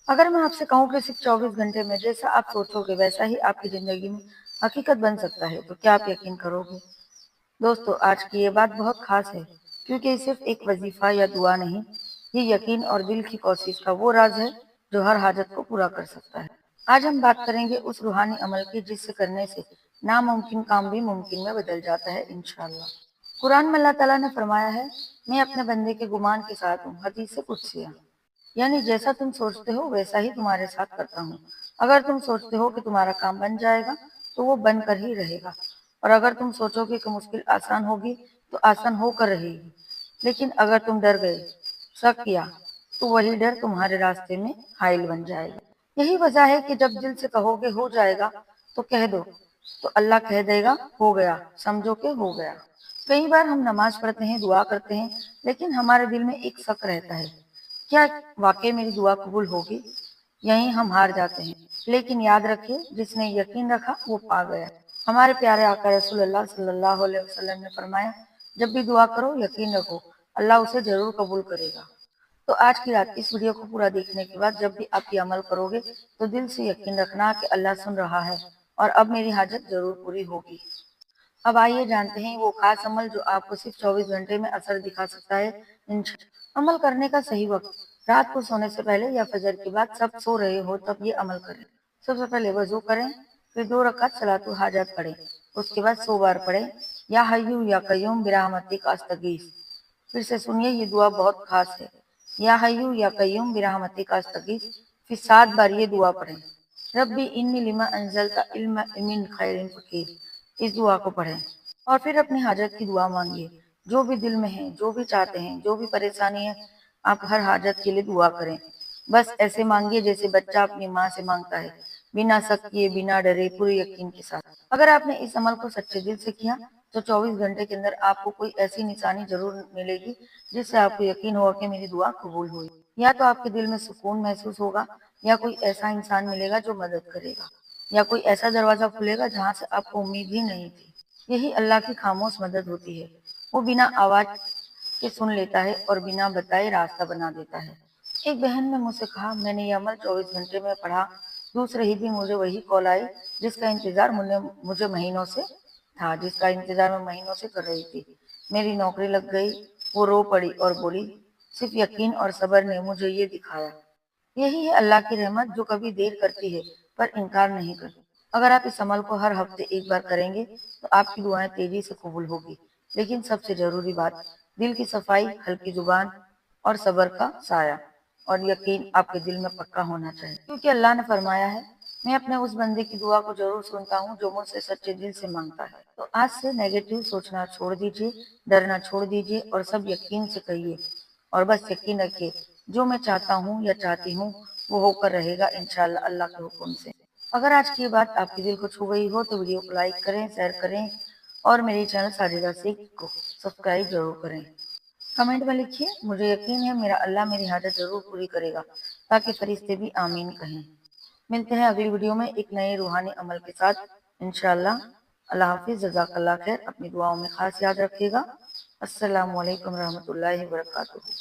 अगर मैं आपसे कहूँ कि सिर्फ 24 घंटे में जैसा आप सोचोगे वैसा ही आपकी जिंदगी में हकीकत बन सकता है, तो क्या आप यकीन करोगे? दोस्तों, आज की ये बात बहुत खास है, क्योंकि ये सिर्फ एक वजीफा या दुआ नहीं, ये यकीन और दिल की कोशिश का वो राज है जो हर हाजत को पूरा कर सकता है। आज हम बात करेंगे उस रूहानी अमल की जिससे करने से नामुमकिन काम भी मुमकिन में बदल जाता है इंशाअल्लाह। कुरान में अल्लाह ताला ने फरमाया है, मैं अपने बंदे के गुमान के साथ हूँ, हदीस कुदसिया। यानी जैसा तुम सोचते हो वैसा ही तुम्हारे साथ करता हूँ। अगर तुम सोचते हो कि तुम्हारा काम बन जाएगा तो वो बन कर ही रहेगा, और अगर तुम सोचोगे कि मुश्किल आसान होगी तो आसान होकर रहेगी। लेकिन अगर तुम डर गए, शक किया, तो वही डर तुम्हारे रास्ते में हाइल बन जाएगा। यही वजह है कि जब दिल से कहोगे हो जाएगा तो कह दो, तो अल्लाह कह देगा हो गया, समझो के हो गया। कई बार हम नमाज पढ़ते हैं, दुआ करते हैं, लेकिन हमारे दिल में एक शक रहता है, क्या वाकई मेरी दुआ कबूल होगी? यहीं हम हार जाते हैं। लेकिन याद रखिए, जिसने यकीन रखा वो पा गया। हमारे प्यारे आका रसूलुल्लाह सल्लल्लाहु अलैहि वसल्लम ने फरमाया, जब भी दुआ करो यकीन रखो, अल्लाह उसे जरूर कबूल करेगा। तो आज की रात इस वीडियो को पूरा देखने के बाद जब भी आप ये अमल करोगे तो दिल से यकीन रखना कि अल्लाह सुन रहा है और अब मेरी हाजत जरूर पूरी होगी। अब आइए जानते हैं वो खास अमल जो आपको सिर्फ 24 घंटे में असर दिखा सकता है। अमल करने का सही वक्त रात को सोने से पहले या फजर के बाद, सब सो रहे हो तब ये अमल करें। सबसे पहले वजू करें, फिर 2 रकात सलातुल हाजत पढ़ें, उसके बाद 100 बार पढ़ें, या हय्यू या कय्यूम बिरहमतिक अस्तगीस। फिर से सुनिए, ये दुआ बहुत खास है। या हय्यू या कय्यूम बिरहमतिक अस्तगीस, फिर 7 बार ये दुआ पढ़ें। रब्बी इन्नी लिमा अंजलता इल्म मिन खैरिन फकीर, इस दुआ को पढ़ें और फिर अपनी हाजत की दुआ मांगिए। जो भी दिल में है, जो भी चाहते हैं, जो भी परेशानी है, आप हर हाजत के लिए दुआ करें। बस ऐसे मांगिए जैसे बच्चा अपनी माँ से मांगता है, बिना शक किए, बिना डरे, पूरे यकीन के साथ। अगर आपने इस अमल को सच्चे दिल से किया तो 24 घंटे के अंदर आपको कोई ऐसी निशानी जरूर मिलेगी जिससे आपको यकीन होगा कि मेरी दुआ कबूल हुई। या तो आपके दिल में सुकून महसूस होगा, या कोई ऐसा इंसान मिलेगा जो मदद करेगा, या कोई ऐसा दरवाजा खुलेगा जहाँ से आपको उम्मीद ही नहीं थी। यही अल्लाह की खामोश मदद होती है। वो बिना आवाज के सुन लेता है और बिना बताए रास्ता बना देता है। एक बहन ने मुझसे कहा, मैंने ये अमल 24 घंटे में पढ़ा, दूसरे ही दिन मुझे वही कॉल आई जिसका इंतजार मुझे महीनों से था, जिसका इंतजार मैं महीनों से कर रही थी। मेरी नौकरी लग गई। वो रो पड़ी और बोली, सिर्फ यकीन और सब्र ने मुझे ये दिखाया। यही है अल्लाह की रहमत, जो कभी देर करती है पर इनकार नहीं करती। अगर आप इस अमल को हर हफ्ते एक बार करेंगे तो आपकी दुआएं तेजी से कबूल होगी। लेकिन सबसे जरूरी बात, दिल की सफाई, हल्की जुबान और सब्र का साया, और यकीन आपके दिल में पक्का होना चाहिए, क्योंकि अल्लाह ने फरमाया है, मैं अपने उस बंदे की दुआ को जरूर सुनता हूँ जो मुझसे सच्चे दिल से मांगता है। तो आज से नेगेटिव सोचना छोड़ दीजिए, डरना छोड़ दीजिए और सब यकीन से कहिए। और बस यकीन रखिए, जो मैं चाहता हूँ या चाहती हूँ वो होकर रहेगा इंशाल्लाह अल्लाह के हुक्म से। अगर आज की ये बात आपके दिल को छू गई हो तो वीडियो को लाइक करें, शेयर करें और मेरे चैनल साजिदा सीख को सब्सक्राइब जरूर करें। कमेंट में लिखिए, मुझे यकीन है मेरा अल्लाह मेरी हाजत जरूर पूरी करेगा, ताकि फरिश्ते भी आमीन कहें। मिलते हैं अगली वीडियो में एक नए रूहानी अमल के साथ इंशाल्लाह। अल्लाह हाफिज, जज़ाकल्लाह खैर, अपनी दुआओं में खास याद रखिएगा। अस्सलामु अलैकुम रहमतुल्लाहि व बरकातुहू।